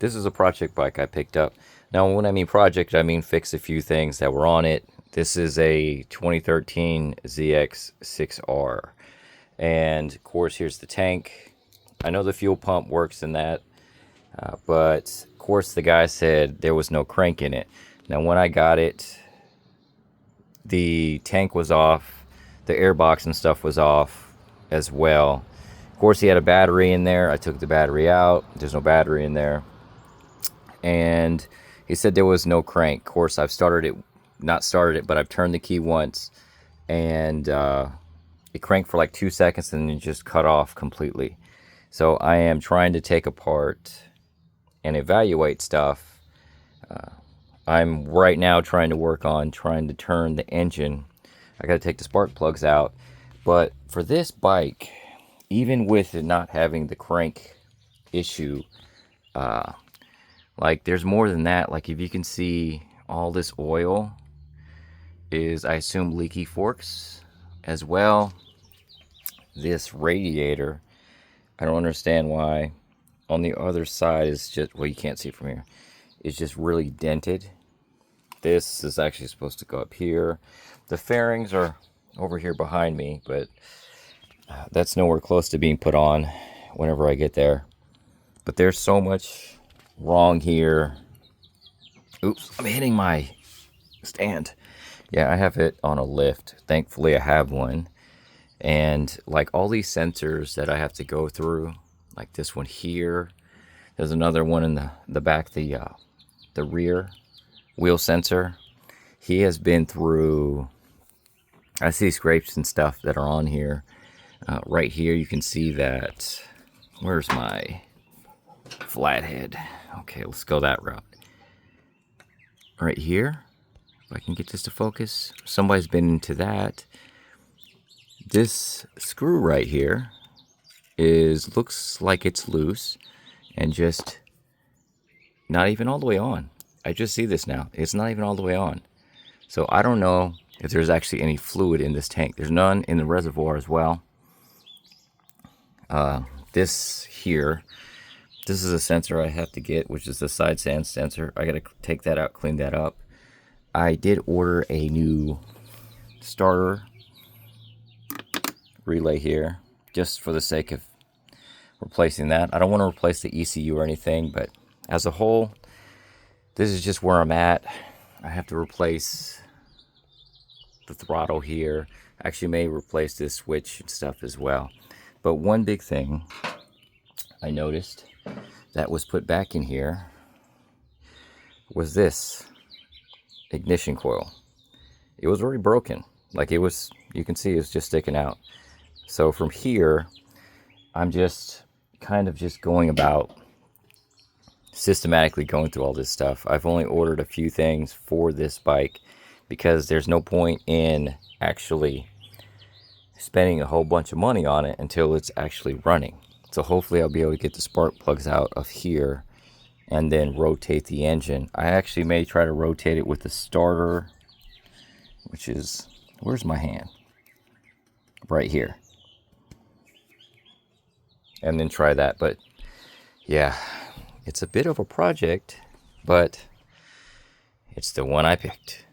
this is a project bike I picked up. Now, when I mean project, I mean fix a few things that were on it. This is a 2013 ZX6R. And of course, here's the tank. I know the fuel pump works in that, but of course the guy said there was no crank in it. Now, when I got it, the tank was off, the airbox and stuff was off as well. Of course, he had a battery in there. I took the battery out. There's no battery in there. And he said there was no crank. Of course, I've not started it, but I've turned the key once, and it cranked for like 2 seconds and then just cut off completely. So I am trying to take apart and evaluate stuff. I'm right now trying to work on trying to turn the engine. I got to take the spark plugs out. But for this bike, even with it not having the crank issue, like there's more than that. Like if you can see, all this oil is, I assume, leaky forks as well. This radiator, I don't understand why on the other side is just, well, you can't see it from here, it's just really dented. This is actually supposed to go up here. The fairings are over here behind me, but that's nowhere close to being put on whenever I get there. But there's so much wrong here. Oops, I'm hitting my stand. Yeah, I have it on a lift. Thankfully, I have one. And like all these sensors that I have to go through, like this one here. There's another one in the back, the rear wheel sensor. He has been through, I see scrapes and stuff that are on here. Right here, you can see that, where's my flathead? Okay, let's go that route. Right here, if I can get this to focus, somebody's been into that. This screw right here looks like it's loose and just not even all the way on. I just see this now. It's not even all the way on. So I don't know if there's actually any fluid in this tank. There's none in the reservoir as well. This here, this is a sensor I have to get, which is the side stand sensor. I gotta take that out, clean that up. I did order a new starter relay here, just for the sake of replacing that. I don't want to replace the ECU or anything, but as a whole, this is just where I'm at. I have to replace the throttle here. Actually may replace this switch and stuff as well. But one big thing I noticed that was put back in here was this ignition coil. It was already broken. Like it was, you can see it's just sticking out. So from here, I'm just kind of just going about systematically going through all this stuff. I've only ordered a few things for this bike because there's no point in actually spending a whole bunch of money on it until it's actually running. So hopefully I'll be able to get the spark plugs out of here and then rotate the engine. I actually may try to rotate it with the starter, which is, where's my hand? Right here. And then try that. But yeah, it's a bit of a project, but it's the one I picked.